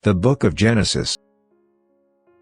The Book of Genesis.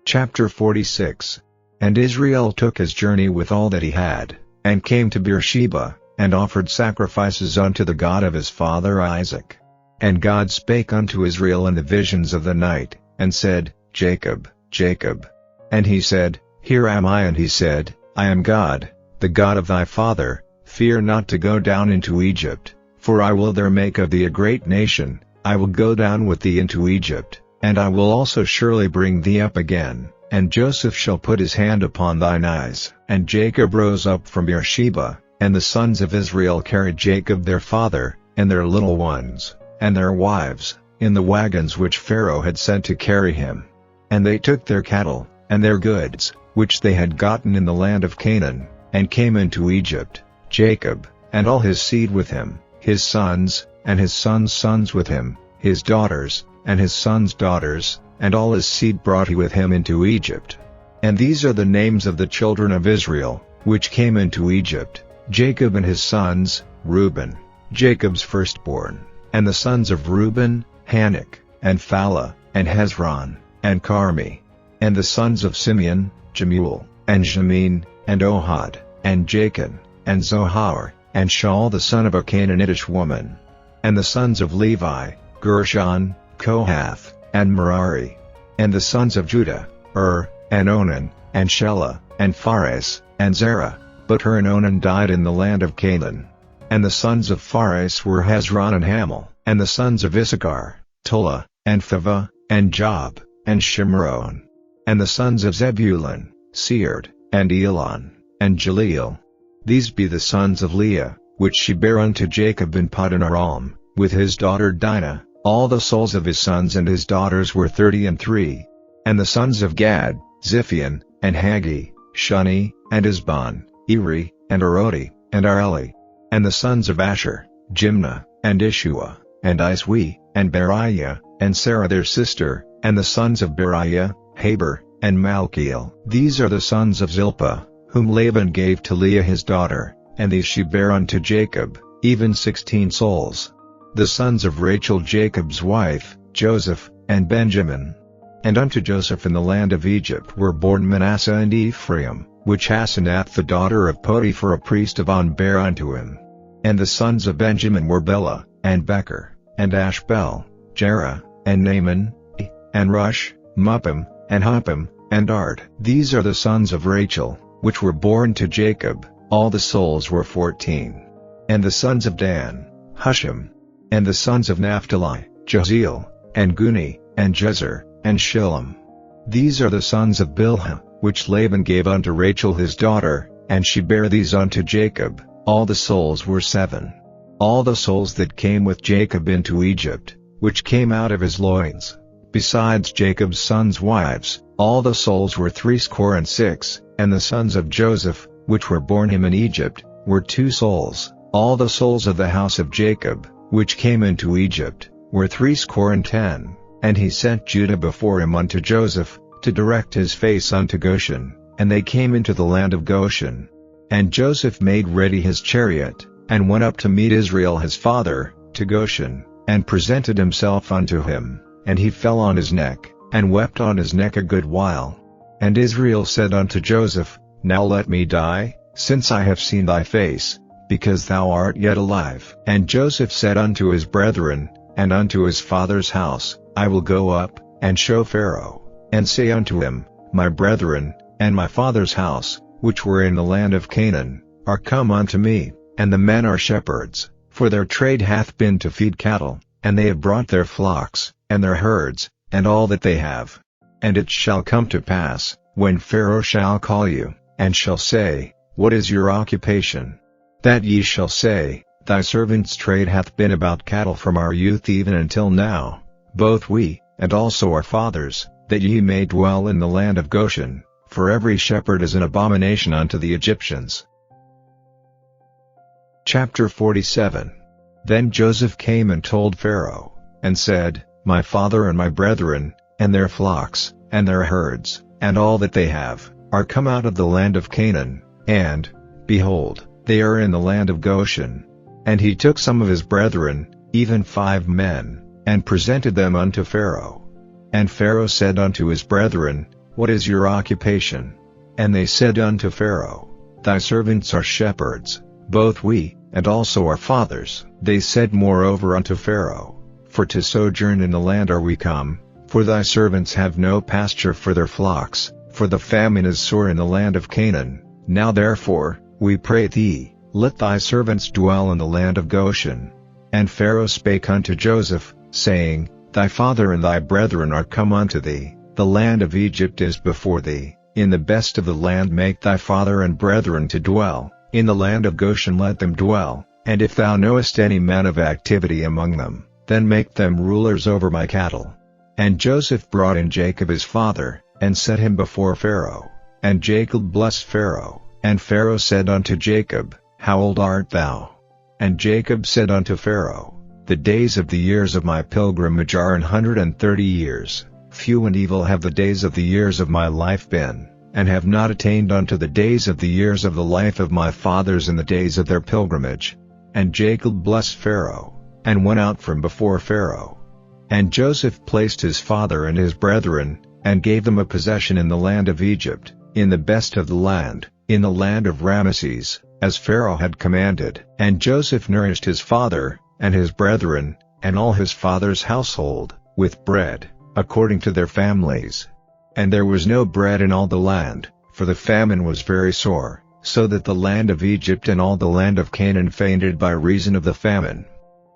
Chapter 46. And Israel took his journey with all that he had, and came to Beer-sheba, and offered sacrifices unto the God of his father Isaac. And God spake unto Israel in the visions of the night, and said, Jacob, Jacob. And he said, Here am I. And he said, I am God, the God of thy father. Fear not to go down into Egypt, for I will there make of thee a great nation. I will go down with thee into Egypt, and I will also surely bring thee up again, and Joseph shall put his hand upon thine eyes. And Jacob rose up from Beer-sheba, and the sons of Israel carried Jacob their father, and their little ones, and their wives, in the wagons which Pharaoh had sent to carry him. And they took their cattle, and their goods, which they had gotten in the land of Canaan, and came into Egypt, Jacob, and all his seed with him, his sons, and his sons' sons with him, his daughters, and his sons' daughters, and all his seed brought he with him into Egypt. And these are the names of the children of Israel, which came into Egypt: Jacob and his sons, Reuben, Jacob's firstborn, and the sons of Reuben, Hanok, and Phalah, and Hezron, and Carmi. And the sons of Simeon, Jemuel, and Jamin, and Ohad, and Jachin, and Zohar, and Shaul the son of a Canaanitish woman. And the sons of Levi, Gershon, Kohath, and Merari. And the sons of Judah, and Onan, and Shelah, and Phares, and Zerah. But Hur and Onan died in the land of Canaan. And the sons of Phares were Hezron and Hamel. And the sons of Issachar, Tola, and Thava, and Job, and Shimron. And the sons of Zebulun, Sered, and Elon, and Jaleel. These be the sons of Leah, which she bare unto Jacob in Paddan Aram, with his daughter Dinah. All the souls of his sons and his daughters were 33. And the sons of Gad, Ziphion, and Haggi, Shuni, and Isban, Eri, and Arodi, and Areli. And the sons of Asher, Jimnah, and Ishua, and Iswi, and B.R.E.A.D, and Sarah their sister. And the sons of B.R.E.A.D, Heber, and Malchiel. These are the sons of Zilpah, whom Laban gave to Leah his daughter, and these she bare unto Jacob, even 16 souls. The sons of Rachel Jacob's wife, Joseph, and Benjamin. And unto Joseph in the land of Egypt were born Manasseh and Ephraim, which Asenath the daughter of Potiphar a priest of On bare unto him. And the sons of Benjamin were Bela, and Becher, and Ashbel, Jerah, and Naaman, and Rush, Muppim, and Huppim, and Ard. These are the sons of Rachel, which were born to Jacob. All the souls were 14. And the sons of Dan, Hushim. And the sons of Naphtali, Jaziel, and Guni, and Jezer, and Shillem. These are the sons of Bilhah, which Laban gave unto Rachel his daughter, and she bare these unto Jacob. All the souls were 7. All the souls that came with Jacob into Egypt, which came out of his loins, besides Jacob's sons' wives, all the souls were 66. And the sons of Joseph, which were born him in Egypt, were 2 souls. All the souls of the house of Jacob, which came into Egypt, were 70. And he sent Judah before him unto Joseph, to direct his face unto Goshen, and they came into the land of Goshen. And Joseph made ready his chariot, and went up to meet Israel his father, to Goshen, and presented himself unto him, and he fell on his neck, and wept on his neck a good while. And Israel said unto Joseph, Now let me die, since I have seen thy face, because thou art yet alive. And Joseph said unto his brethren, and unto his father's house, I will go up, and show Pharaoh, and say unto him, My brethren, and my father's house, which were in the land of Canaan, are come unto me, and the men are shepherds, for their trade hath been to feed cattle, and they have brought their flocks, and their herds, and all that they have. And it shall come to pass, when Pharaoh shall call you, and shall say, What is your occupation? That ye shall say, Thy servant's trade hath been about cattle from our youth even until now, both we, and also our fathers, that ye may dwell in the land of Goshen, for every shepherd is an abomination unto the Egyptians. Chapter 47. Then Joseph came and told Pharaoh, and said, My father and my brethren, and their flocks, and their herds, and all that they have, are come out of the land of Canaan, and, behold, they are in the land of Goshen. And he took some of his brethren, even 5 men, and presented them unto Pharaoh. And Pharaoh said unto his brethren, What is your occupation? And they said unto Pharaoh, Thy servants are shepherds, both we, and also our fathers. They said moreover unto Pharaoh, For to sojourn in the land are we come, for thy servants have no pasture for their flocks, for the famine is sore in the land of Canaan. Now therefore, we pray thee, let thy servants dwell in the land of Goshen. And Pharaoh spake unto Joseph, saying, Thy father and thy brethren are come unto thee, the land of Egypt is before thee, in the best of the land make thy father and brethren to dwell, in the land of Goshen let them dwell, and if thou knowest any man of activity among them, then make them rulers over my cattle. And Joseph brought in Jacob his father, and set him before Pharaoh. And Jacob blessed Pharaoh, and Pharaoh said unto Jacob, How old art thou? And Jacob said unto Pharaoh, The days of the years of my pilgrimage are 130 years, few and evil have the days of the years of my life been, and have not attained unto the days of the years of the life of my fathers in the days of their pilgrimage. And Jacob blessed Pharaoh, and went out from before Pharaoh. And Joseph placed his father and his brethren, and gave them a possession in the land of Egypt, in the best of the land, in the land of Ramesses, as Pharaoh had commanded. And Joseph nourished his father, and his brethren, and all his father's household, with bread, according to their families. And there was no bread in all the land, for the famine was very sore, so that the land of Egypt and all the land of Canaan fainted by reason of the famine.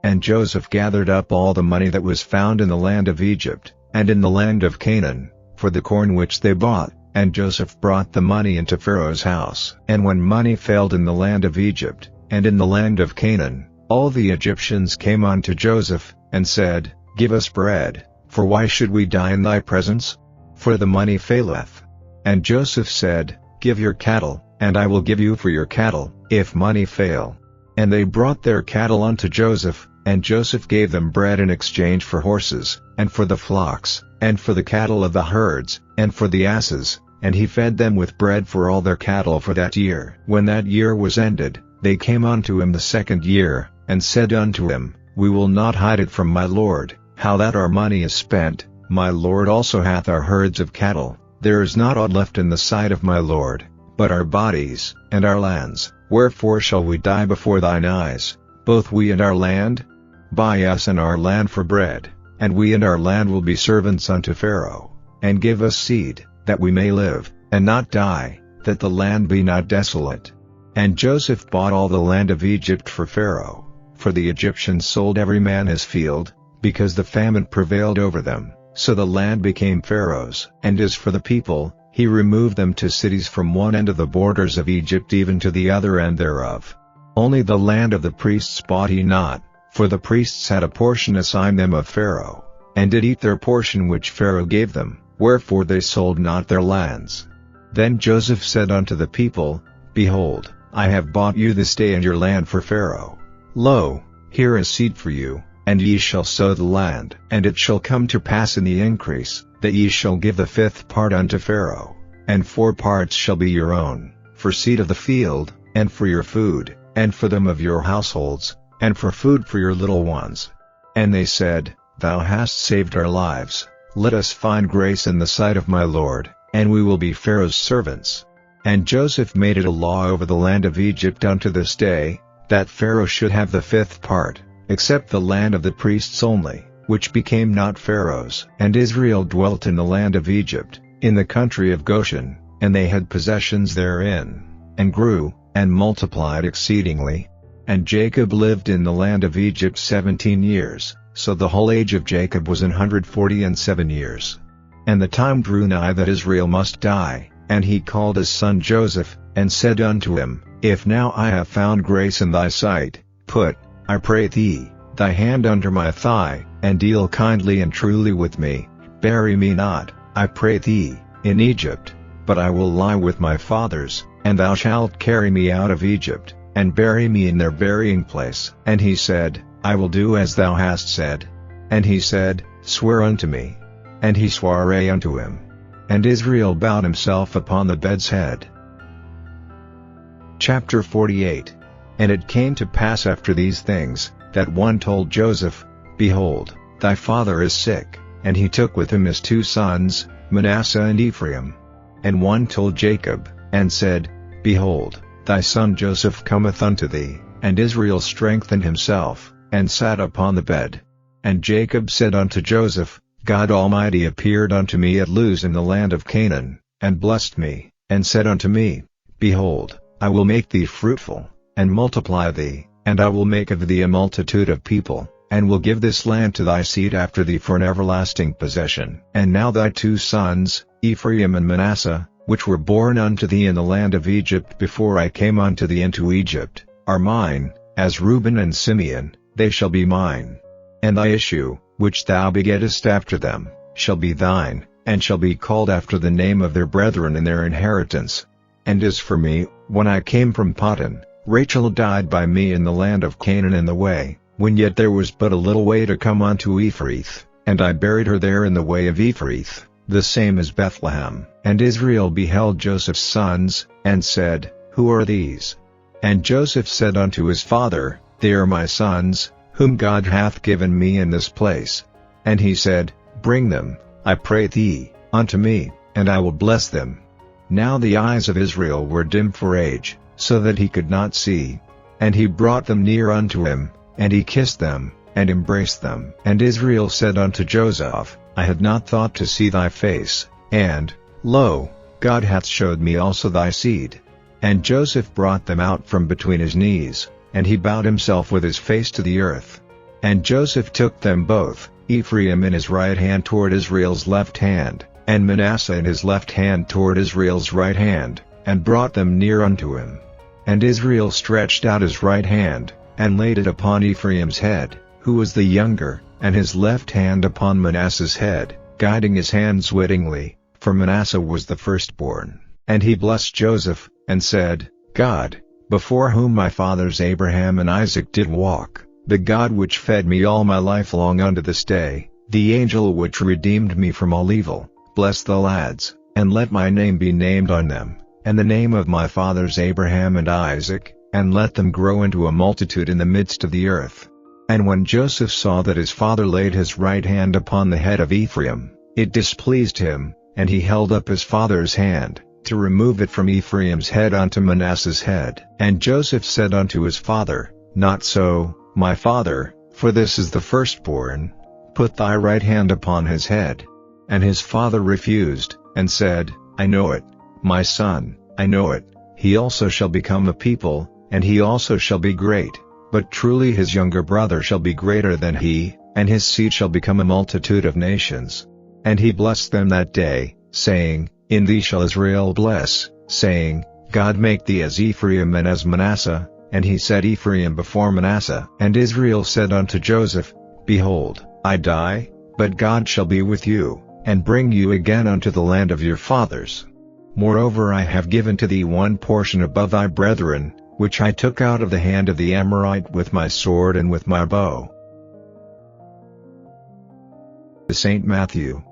And Joseph gathered up all the money that was found in the land of Egypt, and in the land of Canaan, for the corn which they bought, and Joseph brought the money into Pharaoh's house. And when money failed in the land of Egypt, and in the land of Canaan, all the Egyptians came unto Joseph, and said, Give us bread, for why should we die in thy presence? For the money faileth. And Joseph said, Give your cattle, and I will give you for your cattle, if money fail. And they brought their cattle unto Joseph, and Joseph gave them bread in exchange for horses, and for the flocks, and for the cattle of the herds, and for the asses, and he fed them with bread for all their cattle for that year. When that year was ended, they came unto him the second year, and said unto him, We will not hide it from my lord, how that our money is spent, my lord also hath our herds of cattle, there is not aught left in the sight of my lord, but our bodies, and our lands. Wherefore shall we die before thine eyes, both we and our land? Buy us and our land for bread, and we and our land will be servants unto Pharaoh, and give us seed, that we may live, and not die, that the land be not desolate. And Joseph bought all the land of Egypt for Pharaoh, for the Egyptians sold every man his field, because the famine prevailed over them, so the land became Pharaoh's. And as for the people, he removed them to cities from one end of the borders of Egypt even to the other end thereof. Only the land of the priests bought he not, for the priests had a portion assigned them of Pharaoh, and did eat their portion which Pharaoh gave them, wherefore they sold not their lands. Then Joseph said unto the people, Behold, I have bought you this day and your land for Pharaoh. Lo, here is seed for you, and ye shall sow the land. And it shall come to pass in the increase, that ye shall give the 5th part unto Pharaoh, and 4 parts shall be your own, for seed of the field, and for your food, and for them of your households, and for food for your little ones. And they said, Thou hast saved our lives, let us find grace in the sight of my lord, and we will be Pharaoh's servants. And Joseph made it a law over the land of Egypt unto this day, that Pharaoh should have the 5th part, except the land of the priests only, which became not Pharaoh's. And Israel dwelt in the land of Egypt, in the country of Goshen, and they had possessions therein, and grew, and multiplied exceedingly. And Jacob lived in the land of Egypt 17 years, so the whole age of Jacob was 147 years. And the time drew nigh that Israel must die, and he called his son Joseph, and said unto him, If now I have found grace in thy sight, put, I pray thee, thy hand under my thigh, and deal kindly and truly with me. Bury me not, I pray thee, in Egypt, but I will lie with my fathers, and thou shalt carry me out of Egypt, and bury me in their burying place. And he said, I will do as thou hast said. And he said, Swear unto me. And he sware unto him. And Israel bowed himself upon the bed's head. Chapter 48. And it came to pass after these things, that one told Joseph, Behold, thy father is sick. and he took with him his 2 sons, Manasseh and Ephraim. And one told Jacob, and said, Behold, thy son Joseph cometh unto thee. And Israel strengthened himself, and sat upon the bed. And Jacob said unto Joseph, God Almighty appeared unto me at Luz in the land of Canaan, and blessed me, and said unto me, Behold, I will make thee fruitful, and multiply thee, and I will make of thee a multitude of people, and will give this land to thy seed after thee for an everlasting possession. And now thy 2 sons, Ephraim and Manasseh, which were born unto thee in the land of Egypt before I came unto thee into Egypt, are mine, as Reuben and Simeon, they shall be mine. And thy issue, which thou begettest after them, shall be thine, and shall be called after the name of their brethren in their inheritance. And as for me, when I came from Paddan, Rachel died by me in the land of Canaan in the way, when yet there was but a little way to come unto Ephrath, and I buried her there in the way of Ephrath, the same as Bethlehem. And Israel beheld Joseph's sons, and said, Who are these? And Joseph said unto his father, They are my sons, whom God hath given me in this place. And he said, Bring them, I pray thee, unto me, and I will bless them. Now the eyes of Israel were dim for age, so that he could not see. And he brought them near unto him, and he kissed them, and embraced them. And Israel said unto Joseph, I had not thought to see thy face, and, lo, God hath showed me also thy seed. And Joseph brought them out from between his knees, and he bowed himself with his face to the earth. And Joseph took them both, Ephraim in his right hand toward Israel's left hand, and Manasseh in his left hand toward Israel's right hand, and brought them near unto him. And Israel stretched out his right hand, and laid it upon Ephraim's head, who was the younger, and his left hand upon Manasseh's head, guiding his hands wittingly, for Manasseh was the firstborn. And he blessed Joseph, and said, God, before whom my fathers Abraham and Isaac did walk, the God which fed me all my life long unto this day, the angel which redeemed me from all evil, bless the lads, and let my name be named on them, and the name of my fathers Abraham and Isaac, and let them grow into a multitude in the midst of the earth. And when Joseph saw that his father laid his right hand upon the head of Ephraim, it displeased him, and he held up his father's hand, to remove it from Ephraim's head unto Manasseh's head. And Joseph said unto his father, Not so, my father, for this is the firstborn. Put thy right hand upon his head. And his father refused, and said, I know it, my son, I know it. He also shall become a people, and he also shall be great. But truly his younger brother shall be greater than he, and his seed shall become a multitude of nations. And he blessed them that day, saying, In thee shall Israel bless, saying, God make thee as Ephraim and as Manasseh. And he set Ephraim before Manasseh. And Israel said unto Joseph, Behold, I die, but God shall be with you, and bring you again unto the land of your fathers. Moreover I have given to thee one portion above thy brethren, which I took out of the hand of the Amorite with my sword and with my bow. St. Matthew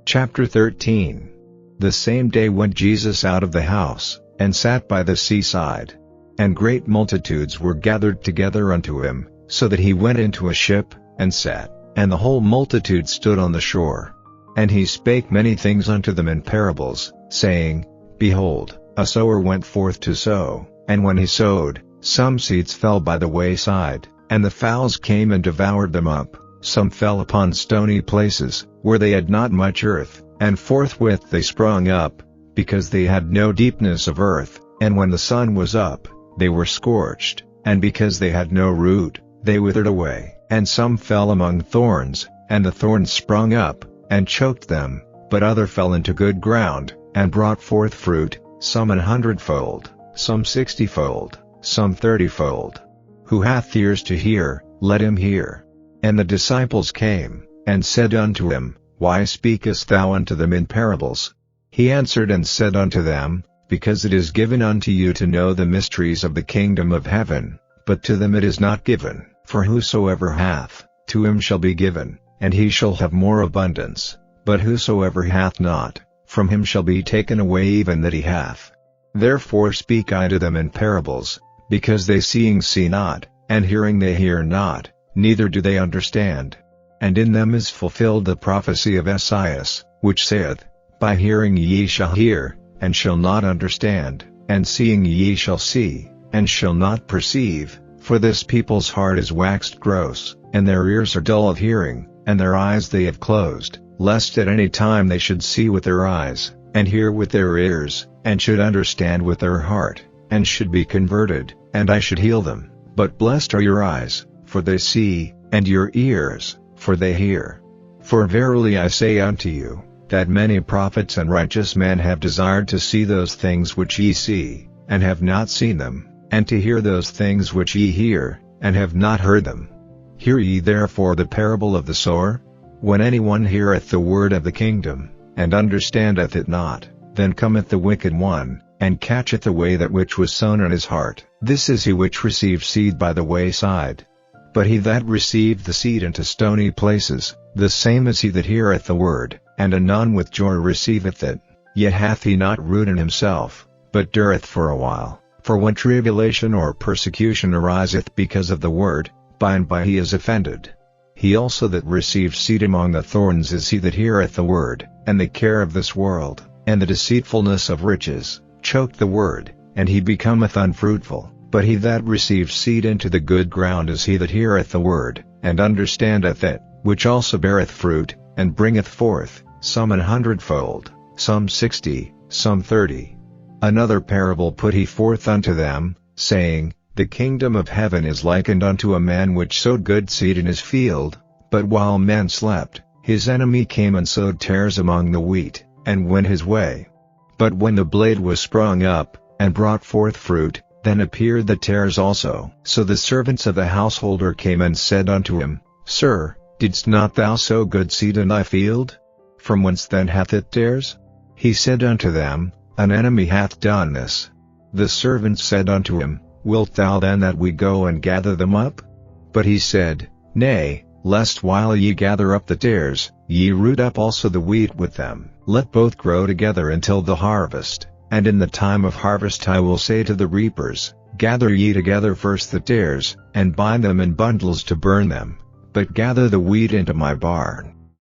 Chapter 13. The same day went Jesus out of the house, and sat by the seaside. And great multitudes were gathered together unto him, so that he went into a ship, and sat, and the whole multitude stood on the shore. And he spake many things unto them in parables, saying, Behold, a sower went forth to sow, and when he sowed, some seeds fell by the wayside, and the fowls came and devoured them up. Some fell upon stony places, where they had not much earth, and forthwith they sprung up, because they had no deepness of earth, and when the sun was up, they were scorched, and because they had no root, they withered away. And some fell among thorns, and the thorns sprung up, and choked them, but other fell into good ground, and brought forth fruit, some 100-fold, some 60-fold, some 30-fold. Who hath ears to hear, let him hear. And the disciples came, and said unto him, Why speakest thou unto them in parables? He answered and said unto them, Because it is given unto you to know the mysteries of the kingdom of heaven, but to them it is not given. For whosoever hath, to him shall be given, and he shall have more abundance. But whosoever hath not, from him shall be taken away even that he hath. Therefore speak I to them in parables, because they seeing see not, and hearing they hear not, neither do they understand. And in them is fulfilled the prophecy of Esaias, which saith, By hearing ye shall hear, and shall not understand, and seeing ye shall see, and shall not perceive, for this people's heart is waxed gross, and their ears are dull of hearing, and their eyes they have closed, lest at any time they should see with their eyes, and hear with their ears, and should understand with their heart, and should be converted, and I should heal them. But blessed are your eyes, for they see, and your ears, for they hear. For verily I say unto you, that many prophets and righteous men have desired to see those things which ye see, and have not seen them, and to hear those things which ye hear, and have not heard them. Hear ye therefore the parable of the sower? When anyone heareth the word of the kingdom, and understandeth it not, then cometh the wicked one, and catcheth away that which was sown in his heart. This is he which received seed by the wayside. But he that received the seed into stony places, the same is he that heareth the word, and anon with joy receiveth it, yet hath he not root in himself, but dureth for a while. For when tribulation or persecution ariseth because of the word, by and by he is offended. He also that received seed among the thorns is he that heareth the word, and the care of this world, and the deceitfulness of riches, choke the word, and he becometh unfruitful. But he that receives seed into the good ground is he that heareth the word, and understandeth it, which also beareth fruit, and bringeth forth, some 100-fold, some 60, some 30. Another parable put he forth unto them, saying, The kingdom of heaven is likened unto a man which sowed good seed in his field, but while men slept, his enemy came and sowed tares among the wheat, and went his way. But when the blade was sprung up, and brought forth fruit, then appeared the tares also. So the servants of the householder came and said unto him, Sir, didst not thou sow good seed in thy field? From whence then hath it tares? He said unto them, An enemy hath done this. The servants said unto him, Wilt thou then that we go and gather them up? But he said, Nay, lest while ye gather up the tares, ye root up also the wheat with them. Let both grow together until the harvest. And in the time of harvest I will say to the reapers, Gather ye together first the tares, and bind them in bundles to burn them, but gather the wheat into my barn.